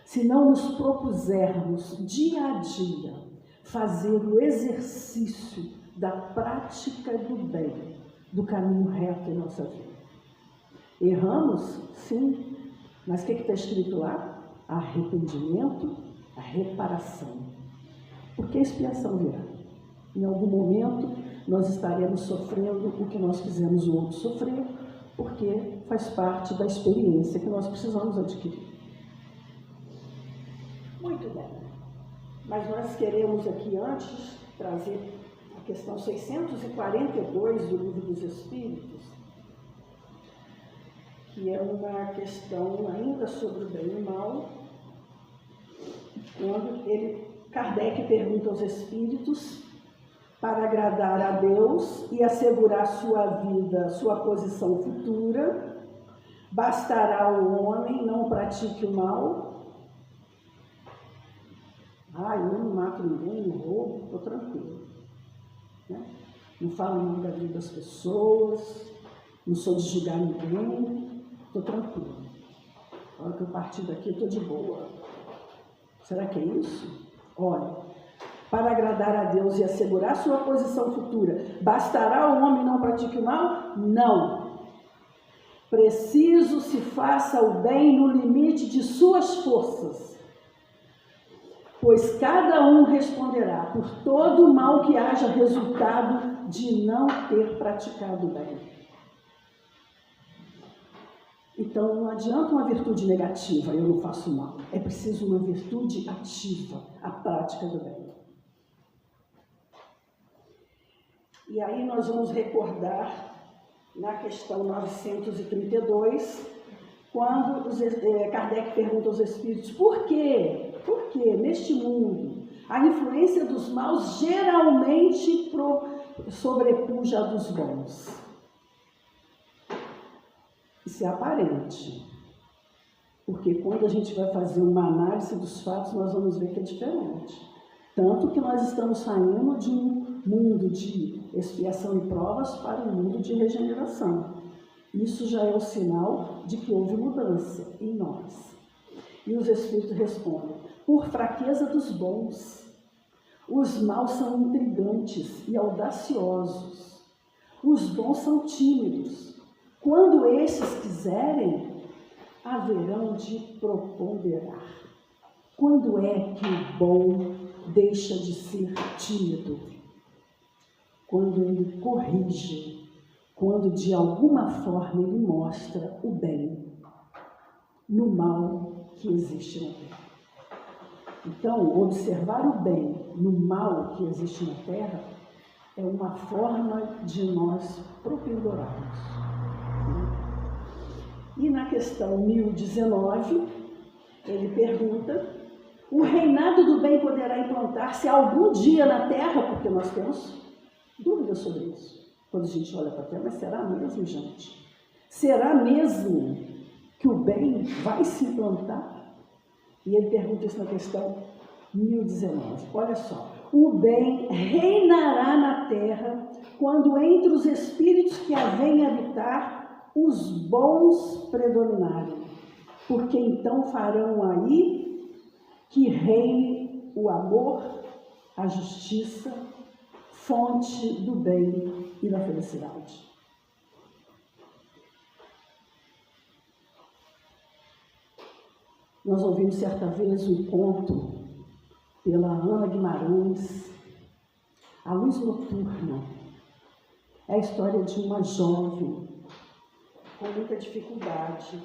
se não nos propusermos dia a dia fazer o exercício da prática do bem, do caminho reto em nossa vida. Erramos? Sim. Mas o que está escrito lá? Arrependimento, a reparação. Porque a expiação virá. Em algum momento, nós estaremos sofrendo o que nós fizemos o outro sofrer, porque faz parte da experiência que nós precisamos adquirir. Muito bem. Mas nós queremos aqui antes trazer a questão 642 do Livro dos Espíritos, que é uma questão ainda sobre o bem e o mal, quando Kardec pergunta aos espíritos: para agradar a Deus e assegurar sua vida, sua posição futura, bastará ao homem não pratique o mal? Eu não mato ninguém, não roubo, estou tranquilo. Não falo mal da vida das pessoas, não sou de julgar ninguém, estou tranquilo. A hora que eu partir daqui, eu estou de boa. Será que é isso? Olha, para agradar a Deus e assegurar sua posição futura, bastará ao homem não pratique o mal? Não. Preciso se faça o bem no limite de suas forças, pois cada um responderá por todo o mal que haja resultado de não ter praticado o bem. Então, não adianta uma virtude negativa, eu não faço mal. É preciso uma virtude ativa, a prática do bem. E aí nós vamos recordar na questão 932, quando Kardec pergunta aos espíritos: por quê? Porque neste mundo a influência dos maus geralmente sobrepuja a dos bons. Isso é aparente, porque quando a gente vai fazer uma análise dos fatos, nós vamos ver que é diferente. Tanto que nós estamos saindo de um mundo de expiação e provas para um mundo de regeneração. Isso já é o sinal de que houve mudança em nós. E os espíritos respondem: por fraqueza dos bons. Os maus são intrigantes e audaciosos. Os bons são tímidos. Quando esses quiserem, haverão de preponderar. Quando é que o bom deixa de ser tímido? Quando ele corrige, quando de alguma forma ele mostra o bem no mal que existe na Terra. Então, observar o bem no mal que existe na Terra é uma forma de nós propendorarmos. na questão 1019, ele pergunta: o reinado do bem poderá implantar-se algum dia na Terra? Porque nós temos dúvidas sobre isso. Quando a gente olha para a Terra, mas será mesmo, gente? Será mesmo que o bem vai se implantar? E ele pergunta isso na questão 1019. Olha só. O bem reinará na Terra quando entre os espíritos que a vêm habitar os bons predominarem. Porque então farão aí que reine o amor, a justiça, fonte do bem e da felicidade. Nós ouvimos certa vez um conto pela Ana Guimarães, A Luz Noturna. É a história de uma jovem com muita dificuldade.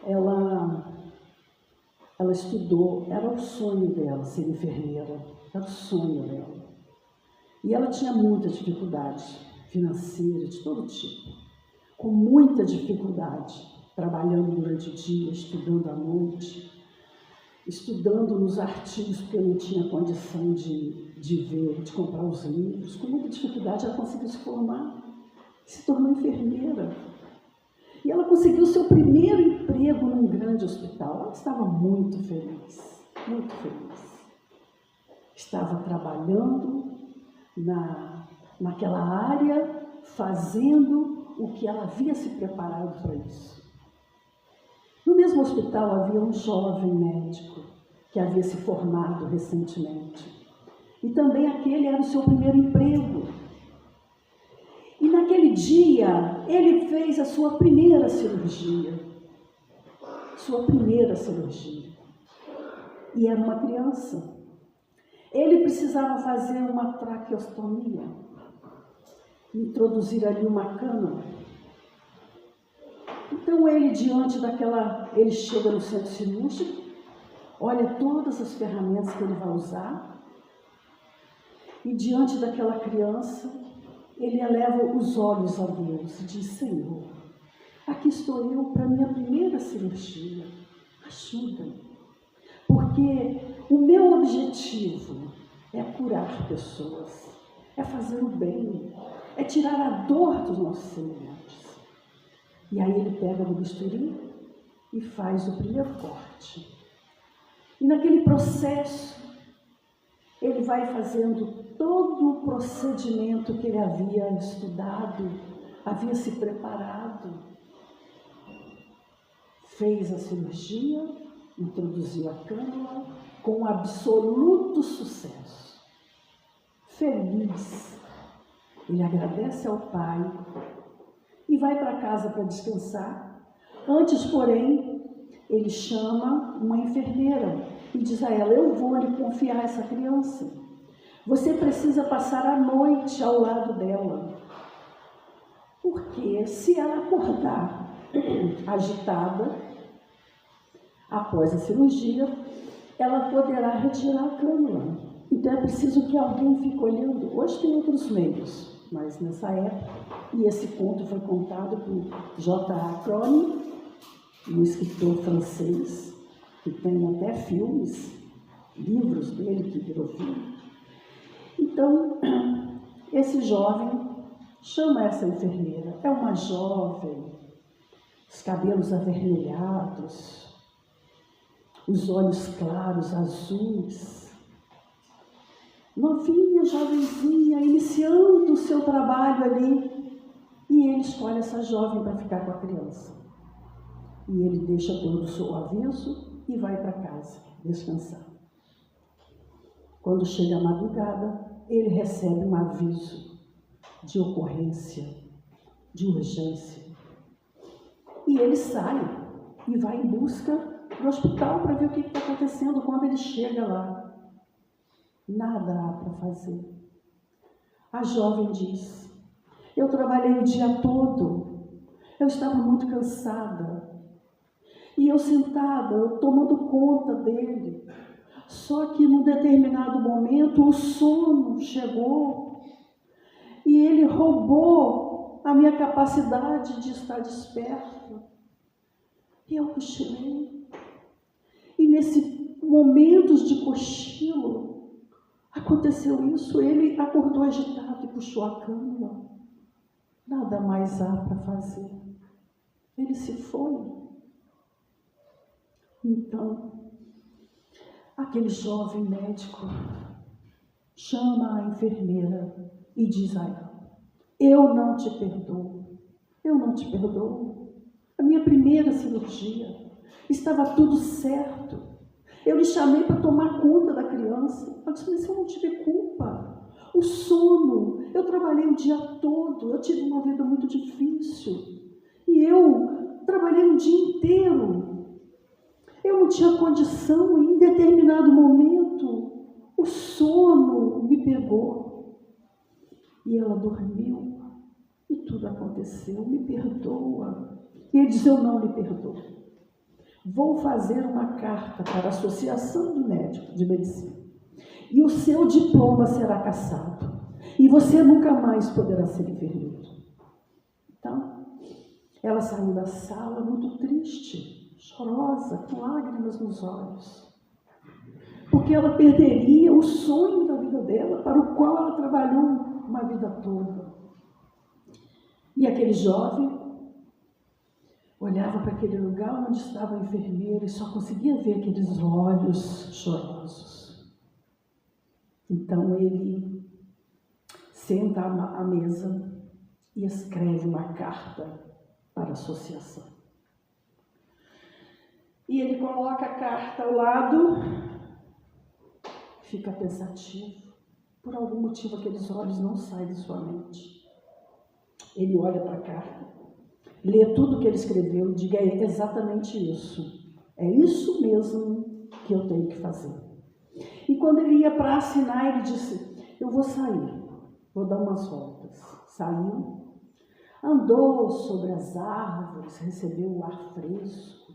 Ela estudou, era o sonho dela ser enfermeira, era o sonho dela. E ela tinha muita dificuldade financeira, de todo tipo, com muita dificuldade, trabalhando durante o dia, estudando à noite, estudando nos artigos, porque não tinha condição de ver, de comprar os livros. Com muita dificuldade ela conseguiu se formar, se tornou enfermeira. E ela conseguiu seu primeiro emprego num grande hospital. Ela estava muito feliz, muito feliz. Estava trabalhando naquela área, fazendo o que ela havia se preparado para isso. No mesmo hospital havia um jovem médico que havia se formado recentemente. E também aquele era o seu primeiro emprego. E naquele dia, ele fez a sua primeira cirurgia. Sua primeira cirurgia. E era uma criança. Ele precisava fazer uma traqueostomia. Introduzir ali uma cânula. Então ele chega no centro cirúrgico, olha todas as ferramentas que ele vai usar. E diante daquela criança, ele eleva os olhos a Deus e diz: Senhor, aqui estou eu para a minha primeira cirurgia, ajuda-me, porque o meu objetivo é curar pessoas, é fazer o bem, é tirar a dor dos nossos semelhantes. E aí ele pega no bisturi e faz o primeiro corte. E naquele processo, ele vai fazendo todo o procedimento que ele havia estudado, havia se preparado. Fez a cirurgia, introduziu a cânula com absoluto sucesso. Feliz, ele agradece ao Pai e vai para casa para descansar. Antes, porém, ele chama uma enfermeira e diz a ela: eu vou lhe confiar essa criança. Você precisa passar a noite ao lado dela. Porque se ela acordar agitada, após a cirurgia, ela poderá retirar a cânula. Então é preciso que alguém fique olhando. Hoje tem outros meios, mas nessa época, e esse conto foi contado por J.A. Cronin, um escritor francês, que tem até filmes, livros dele que virou filme. Então, esse jovem chama essa enfermeira. É uma jovem, os cabelos avermelhados, os olhos claros, azuis, novinha, jovenzinha, iniciando o seu trabalho ali. E ele escolhe essa jovem para ficar com a criança. E ele deixa todo o seu aviso e vai para casa descansar. Quando chega a madrugada, ele recebe um aviso de ocorrência, de urgência. E ele sai e vai em busca do hospital para ver o que está acontecendo. Quando ele chega lá, nada há para fazer. A jovem diz: eu trabalhei o dia todo, eu estava muito cansada. E eu sentada, eu tomando conta dele. Só que num determinado momento o sono chegou e ele roubou a minha capacidade de estar desperto. E eu cochilei. E nesse momento de cochilo, aconteceu isso. Ele acordou agitado e puxou a cama. Nada mais há para fazer. Ele se foi. Então, aquele jovem médico chama a enfermeira e diz a ela: eu não te perdoo, eu não te perdoo. A minha primeira cirurgia, estava tudo certo. Eu lhe chamei para tomar conta da criança. Ela disse: mas eu não tive culpa. O sono, eu trabalhei o dia todo, eu tive uma vida muito difícil. E eu trabalhei o dia inteiro. Eu não tinha condição, e em determinado momento, o sono me pegou. E ela dormiu, e tudo aconteceu. Me perdoa. E ele diz: eu não lhe perdoo. Vou fazer uma carta para a Associação de Médicos de Medicina. E o seu diploma será cassado. E você nunca mais poderá ser enfermeiro. Então, ela saiu da sala muito triste, chorosa, com lágrimas nos olhos. Porque ela perderia o sonho da vida dela, para o qual ela trabalhou uma vida toda. E aquele jovem olhava para aquele lugar onde estava a enfermeira e só conseguia ver aqueles olhos chorosos. Então ele senta à mesa e escreve uma carta para a associação. E ele coloca a carta ao lado, fica pensativo. Por algum motivo aqueles olhos não saem de sua mente. Ele olha para a carta, lê tudo o que ele escreveu e diga: é exatamente isso. É isso mesmo que eu tenho que fazer. E quando ele ia para assinar, ele disse: eu vou sair, vou dar umas voltas. Saiu, andou sobre as árvores, recebeu o ar fresco,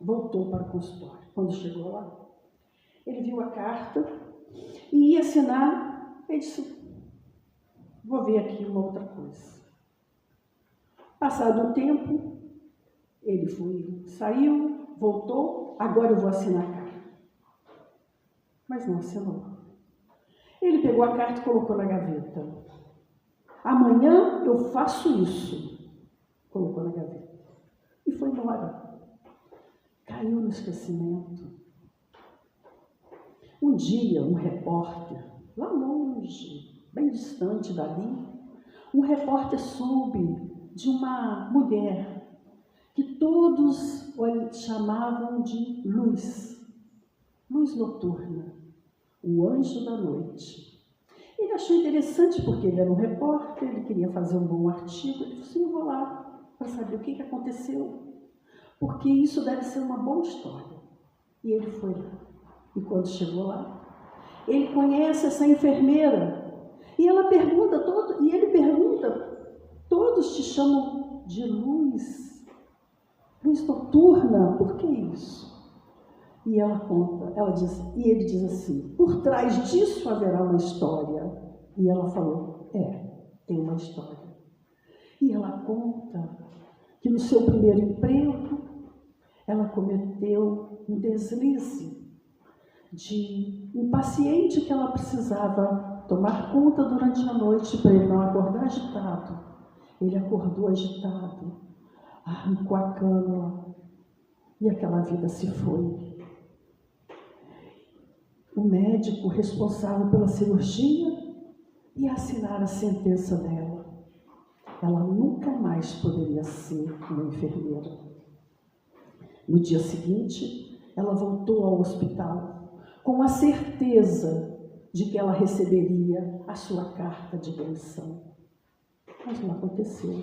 voltou para o consultório. Quando chegou lá, ele viu a carta e ia assinar. Ele disse: vou ver aqui uma outra coisa. Passado um tempo, ele saiu, voltou, agora eu vou assinar a carta. Mas não assinou. Ele pegou a carta e colocou na gaveta. Amanhã eu faço isso. Colocou na gaveta. E foi embora. Caiu no esquecimento. Um dia, um repórter, lá longe, bem distante dali, um repórter soube de uma mulher que todos chamavam de Luz noturna, o anjo da noite. Ele achou interessante porque ele era um repórter, ele queria fazer um bom artigo. Ele disse: eu vou lá para saber o que aconteceu, porque isso deve ser uma boa história. E ele foi lá. E quando chegou lá, ele conhece essa enfermeira e ela pergunta ele pergunta: todos te chamam de luz noturna, por que isso? E ela conta, e ele diz assim: por trás disso haverá uma história. E ela falou: tem uma história. E ela conta que no seu primeiro emprego, ela cometeu um deslize de um paciente que ela precisava tomar conta durante a noite para ele não acordar agitado. Ele acordou agitado, arrancou a cânula e aquela vida se foi. O médico responsável pela cirurgia ia assinar a sentença dela. Ela nunca mais poderia ser uma enfermeira. No dia seguinte, ela voltou ao hospital com a certeza de que ela receberia a sua carta de demissão. Mas não aconteceu.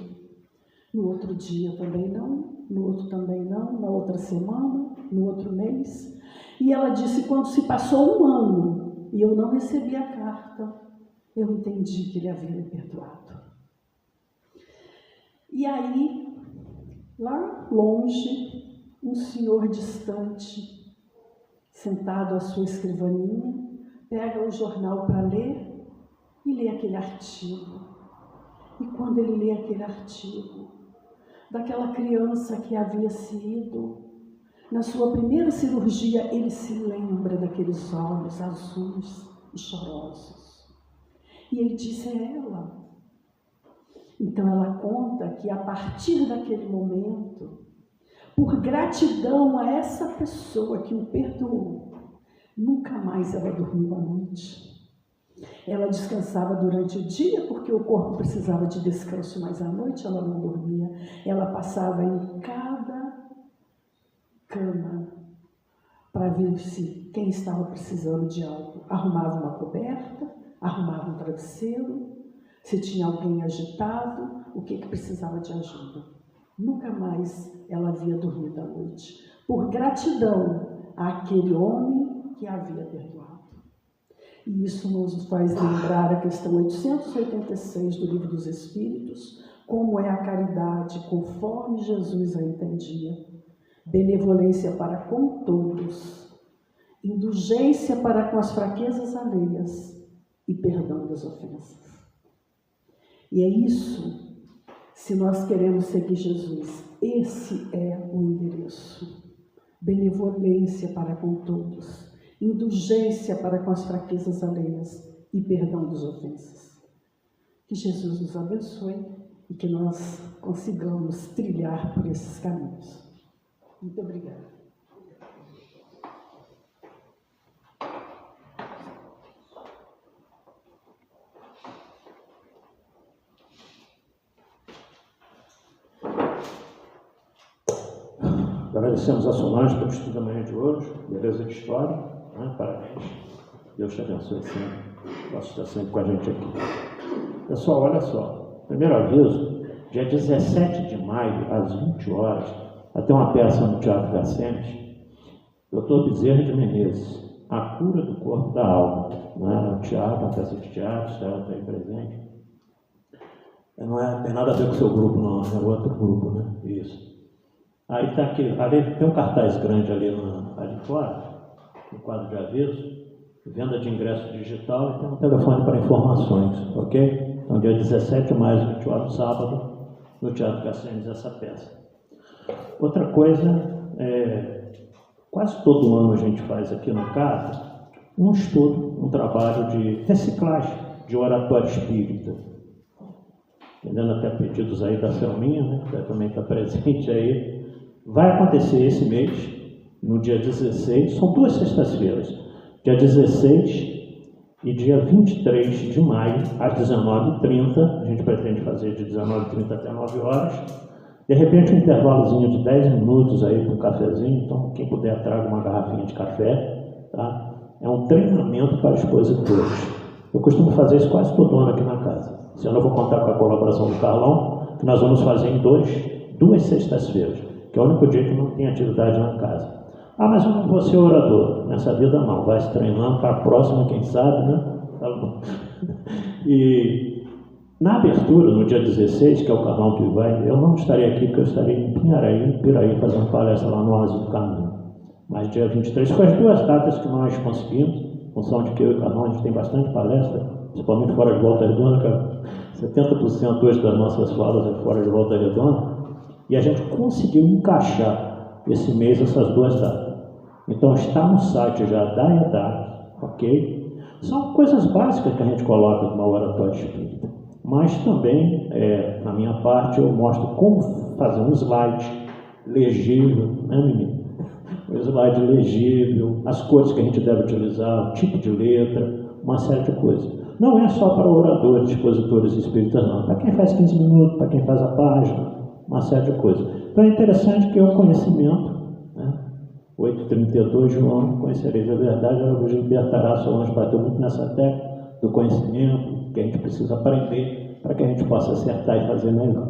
No outro dia também não, no outro também não, na outra semana, no outro mês. E ela disse: quando se passou um ano e eu não recebi a carta, eu entendi que ele havia me perdoado. E aí, lá longe, um senhor distante, sentado à sua escrivaninha, pega o jornal para ler e lê aquele artigo. E quando ele lê aquele artigo, daquela criança que havia sido. Na sua primeira cirurgia, ele se lembra daqueles olhos azuis e chorosos. E ele disse: é ela. Então ela conta que a partir daquele momento, por gratidão a essa pessoa que o perdoou, nunca mais ela dormiu à noite. Ela descansava durante o dia porque o corpo precisava de descanso, mas à noite ela não dormia. Ela passava em cada cama para ver se quem estava precisando de algo. Arrumava uma coberta, arrumava um travesseiro, se tinha alguém agitado, o que precisava de ajuda. Nunca mais ela havia dormido à noite, por gratidão àquele homem que a havia perdoado. E isso nos faz lembrar a questão 886 do Livro dos Espíritos, como é a caridade conforme Jesus a entendia. Benevolência para com todos, indulgência para com as fraquezas alheias e perdão das ofensas. E é isso, se nós queremos seguir Jesus, esse é o endereço. Benevolência para com todos, indulgência para com as fraquezas alheias e perdão das ofensas. Que Jesus nos abençoe e que nós consigamos trilhar por esses caminhos. Muito obrigada. Agradecemos a Solange pelo estudo da manhã de hoje, beleza de história, né? Parabéns. Deus te abençoe sempre. Posso estar sempre com a gente aqui. Pessoal, olha só. Primeiro aviso, dia 17 de maio, às 20 horas, vai ter uma peça no Teatro Gacentes, Dr. Bezerra de Menezes, A Cura do Corpo da Alma. Não é um teatro, uma peça de teatro, se ela está aí presente. Não tem nada a ver com o seu grupo, não, é outro grupo, né? Isso. Aí está aqui, ali, tem um cartaz grande ali fora, no quadro de aviso, venda de ingresso digital, e tem um telefone para informações, ok? Então, dia 17 de maio, 20 horas, sábado, no Teatro Gacentes, essa peça. Outra coisa, quase todo ano a gente faz aqui no CAD um estudo, um trabalho de reciclagem de oratório espírita. Entendendo até pedidos aí da Selminha, né, que também está presente aí. Vai acontecer esse mês, no dia 16, são 2 sextas-feiras, dia 16 e dia 23 de maio, às 19h30, a gente pretende fazer de 19h30 até 9 horas, de repente um intervalozinho de 10 minutos aí para um cafezinho, então quem puder traga uma garrafinha de café, tá? É um treinamento para expositores. Eu costumo fazer isso quase todo ano aqui na casa. Esse ano eu vou contar com a colaboração do Carlão, que nós vamos fazer em 2 sextas-feiras, que é o único dia que não tem atividade na casa. Ah, mas eu não vou ser orador. Nessa vida não, vai se treinando para a próxima, quem sabe, né? Tá bom. E na abertura, no dia 16, que é o Carlão que vai, eu não estarei aqui, porque eu estarei em Piraí, fazendo palestra lá no Oásis do Caminho. Mas dia 23 foi as 2 datas que nós conseguimos, em função de que eu e o Carlão, a gente tem bastante palestra, principalmente fora de Volta Redonda, que 70% hoje das nossas falas é fora de Volta Redonda. E a gente conseguiu encaixar esse mês essas 2 datas. Então está no site já da EDAC, ok? São coisas básicas que a gente coloca numa oratória espírita. Mas também, na minha parte, eu mostro como fazer um slide legível, né, Mimi? Um slide legível, as cores que a gente deve utilizar, o tipo de letra, uma série de coisas. Não é só para oradores, expositores espíritas, não. Para quem faz 15 minutos, para quem faz a página, uma série de coisas. Então é interessante que é o conhecimento, né? 8h32, João, conhecereis a verdade, ela vos libertará. Solange bateu muito nessa tecla do conhecimento, que a gente precisa aprender para que a gente possa acertar e fazer melhor.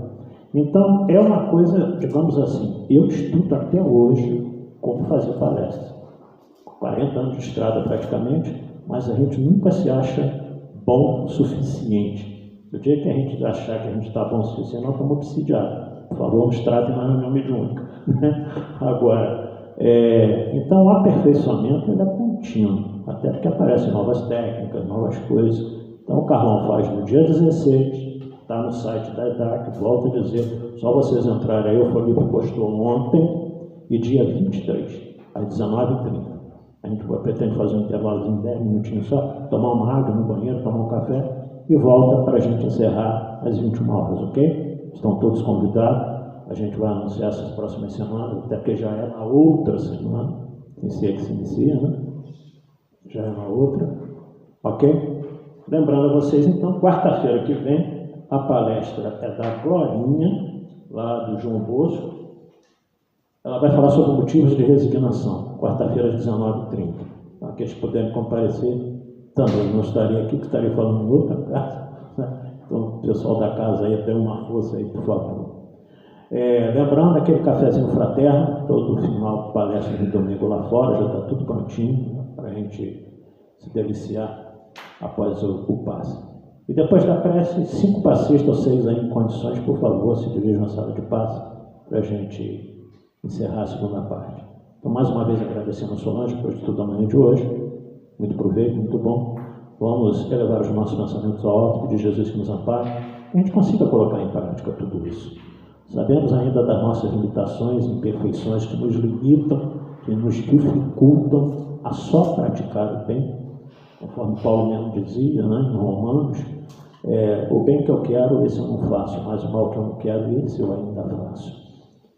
Então, é uma coisa, digamos assim, eu estudo até hoje como fazer palestra. 40 anos de estrada praticamente, mas a gente nunca se acha bom o suficiente. No dia que a gente achar que a gente está bom o suficiente, nós estamos obsidiados. Por favor, nos tratem na reunião mediúnica. Agora, então o aperfeiçoamento é contínuo, até porque aparecem novas técnicas, novas coisas. Então o Carlão faz no dia 16, está no site da EDAC, volto a dizer, só vocês entrarem aí, o Felipe postou ontem, e dia 23, às 19h30. A gente pretende fazer um intervalo de 10 minutinhos só, tomar uma água no banheiro, tomar um café, e volta para a gente encerrar às 21 horas, ok? Estão todos convidados, a gente vai anunciar essas próximas semanas, até porque já é na outra semana, esse que se inicia, né? Já é na outra, ok? Lembrando a vocês, então, quarta-feira que vem, a palestra é da Glorinha, lá do João Bosco. Ela vai falar sobre motivos de resignação, quarta-feira às 19h30. Então, aqueles que puderem comparecer, também não estaria aqui, que estaria falando em outra casa. Né? Então, o pessoal da casa aí, dê uma força aí, por favor. Lembrando aquele cafezinho fraterno, todo final de palestra de domingo lá fora, já está tudo prontinho, né, para a gente se deliciar após o passe. E depois da prece, 5 passistas ou 6 aí em condições, por favor, se dirijam à sala de passe, para a gente encerrar a segunda parte. Então, mais uma vez, agradecendo a Solange por tudo da manhã de hoje. Muito proveito, muito bom. Vamos elevar os nossos pensamentos ao alto, pedir Jesus que nos ampare, e a gente consiga colocar em prática tudo isso. Sabemos ainda das nossas limitações, imperfeições que nos limitam, que nos dificultam a só praticar o bem, conforme Paulo mesmo dizia, né, em Romanos, o bem que eu quero, esse eu não faço, mas o mal que eu não quero, esse eu ainda faço.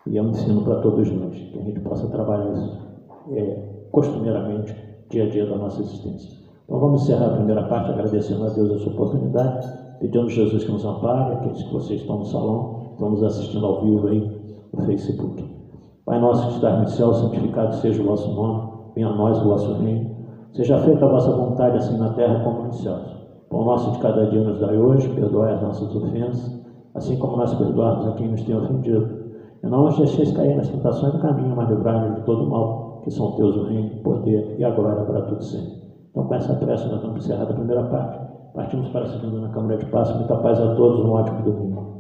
E é um ensino para todos nós, que a gente possa trabalhar isso costumeiramente, dia a dia da nossa existência. Então vamos encerrar a primeira parte, agradecendo a Deus essa oportunidade, pedindo a Jesus que nos ampare, aqueles que vocês estão no salão, estão nos assistindo ao vivo aí no Facebook. Pai nosso que estás no céu, santificado seja o vosso nome, venha a nós o vosso reino, seja feita a vossa vontade, assim na terra como nos céus. Pão nosso de cada dia nos dai hoje, perdoai as nossas ofensas, assim como nós perdoamos a quem nos tem ofendido. E não nos deixeis cair nas tentações do caminho, mas livrai-nos de todo mal, que são teus o reino, o poder e a glória para tudo sempre. Então, com essa prece, nós vamos encerrar a primeira parte. Partimos para a segunda na Câmara de Paz. Muita paz a todos, um ótimo domingo.